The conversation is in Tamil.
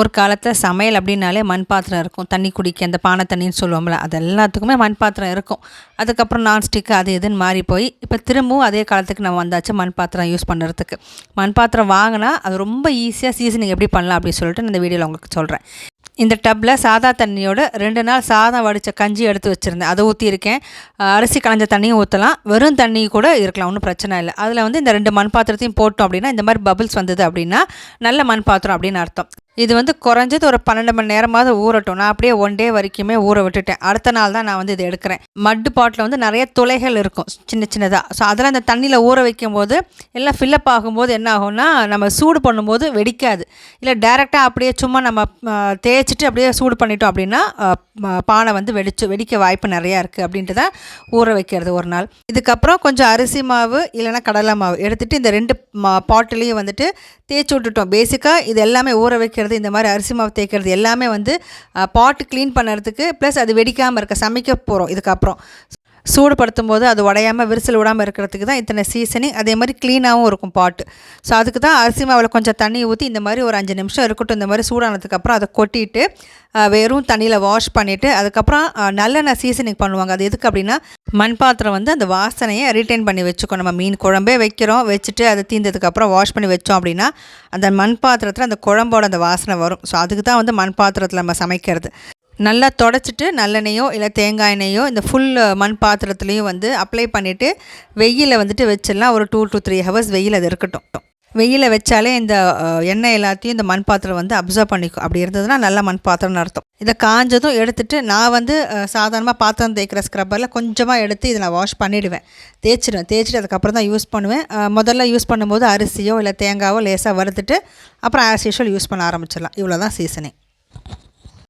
ஒரு காலத்தில் சமையல் அப்படின்னாலே மண் பாத்திரம் இருக்கும். தண்ணி குடிக்க அந்த பானை தண்ணின்னு சொல்லுவோம்ல, அது எல்லாத்துக்குமே மண் பாத்திரம் இருக்கும். அதுக்கப்புறம் நான்ஸ்டிக்கு அது இதுன்னு மாறி போய் இப்போ திரும்பவும் அதே காலத்துக்கு நம்ம வந்தாச்சு மண் பாத்திரம் யூஸ் பண்ணுறதுக்கு. மண் பாத்திரம் வாங்கினா அது ரொம்ப ஈஸியாக சீசனிங் எப்படி பண்ணலாம் அப்படின்னு சொல்லிட்டு இந்த வீடியோவில் உங்களுக்கு சொல்கிறேன். இந்த டப்பில் சாதா தண்ணியோட 2 நாள் சாதம் வடித்த கஞ்சி எடுத்து வச்சுருந்தேன். அதை ஊற்றியிருக்கேன். அரிசி களைஞ்ச தண்ணியும் ஊற்றலாம், வெறும் தண்ணி கூட இருக்கலாம், ஒன்றும் பிரச்சனை இல்லை. அதில் வந்து இந்த 2 மண் பாத்திரத்தையும் போட்டோம் அப்படின்னா இந்த மாதிரி பபிள்ஸ் வந்தது அப்படின்னா நல்ல மண் பாத்திரம் அப்படின்னு அர்த்தம். இது வந்து குறைஞ்சது ஒரு 12 மணி நேரமாவது ஊறட்டும். நான் அப்படியே 1 டே வரைக்குமே ஊற விட்டுட்டேன். அடுத்த நாள் தான் நான் வந்து இதை எடுக்கிறேன். மட்டு பாட்டில் வந்து நிறைய துளைகள் இருக்கும் சின்ன சின்னதாக. ஸோ அதெல்லாம் அந்த தண்ணியில் ஊற வைக்கும் போது எல்லாம் ஃபில்லப் ஆகும்போது என்ன ஆகும்னா நம்ம சூடு பண்ணும்போது வெடிக்காது. இல்லை டேரெக்டாக அப்படியே சும்மா நம்ம தேய்ச்சிட்டு அப்படியே சூடு பண்ணிட்டோம் அப்படின்னா பானை வந்து வெடிக்க வாய்ப்பு நிறையா இருக்குது. அப்படின்ட்டு தான் ஊற வைக்கிறது ஒரு நாள். இதுக்கப்புறம் கொஞ்சம் அரிசி மாவு இல்லைனா கடலை மாவு எடுத்துகிட்டு இந்த 2 பாட்டிலையும் வந்துட்டு தேய்ச்சி விட்டுட்டோம். பேசிக்காக இது எல்லாமே ஊற வைக்கிறது, இந்த மாதிரி அரிசி மாவு தேய்க்கிறது எல்லாமே வந்து பாட்டு க்ளீன் பண்ணுறதுக்கு, ப்ளஸ் அது வெடிக்காமல் இருக்க சமைக்க போகிறோம். இதுக்கப்புறம் சூடுபடுத்தும் போது அது உடையாமல் விரிசல் விடாமல் இருக்கிறதுக்கு தான் இத்தனை சீசனிங். அதே மாதிரி க்ளீனாகவும் இருக்கும் பாட்டு. ஸோ அதுக்கு தான் அரிசி மாவில் கொஞ்சம் தண்ணி ஊற்றி இந்த மாதிரி ஒரு 5 நிமிஷம் இருக்கட்டும். இந்த மாதிரி சூடானதுக்கப்புறம் அதை கொட்டிட்டு வெறும் தண்ணியில் வாஷ் பண்ணிவிட்டு அதுக்கப்புறம் நல்லெண்ணெய் சீசனிங் பண்ணுவாங்க. அது எதுக்கு அப்படின்னா மண் பாத்திரம் வந்து அந்த வாசனையை ரிட்டைன் பண்ணி வச்சுக்கோ. நம்ம மீன் குழம்பே வைக்கிறோம், வச்சுட்டு அதை தீர்ந்ததுக்கப்புறம் வாஷ் பண்ணி வச்சோம் அப்படின்னா அந்த மண் பாத்திரத்தில் அந்த குழம்போட அந்த வாசனை வரும். ஸோ அதுக்கு தான் வந்து மண் பாத்திரத்தில் நம்ம சமைக்கிறது. நல்லா தொடச்சிட்டு நல்லெண்ணெயோ இல்லை தேங்காய் எண்ணெயோ இந்த ஃபுல் மண் பாத்திரத்துலேயும் வந்து அப்ளை பண்ணிவிட்டு வெயிலில் வந்துட்டு வச்சிடலாம். ஒரு 2 to 3 hours வெயில் அது இருக்கட்டும். வெயிலில் வச்சாலே இந்த எண்ணெய் எல்லாத்தையும் இந்த மண் பாத்திரம் வந்து அப்சர்வ் பண்ணிக்கும். அப்படி இருந்ததுன்னா நல்ல மண் பாத்திரம்னு அர்த்தம். இதை காஞ்சதும் எடுத்துகிட்டு நான் வந்து சாதாரணமாக பாத்திரம் தேய்க்கிற ஸ்க்ரப்பரில் கொஞ்சமாக எடுத்து இதை நான் வாஷ் பண்ணிவிடுவேன். தேய்ச்சிட்டு அதுக்கப்புறம் தான் யூஸ் பண்ணுவேன். முதல்ல யூஸ் பண்ணும்போது அரிசியோ இல்லை தேங்காவோ லேசாக வறுத்துட்டு அப்புறம் ஆஸ் யூஷுவல் யூஸ் பண்ண ஆரம்பிச்சிடலாம். இவ்வளோ தான் சீசனிங்.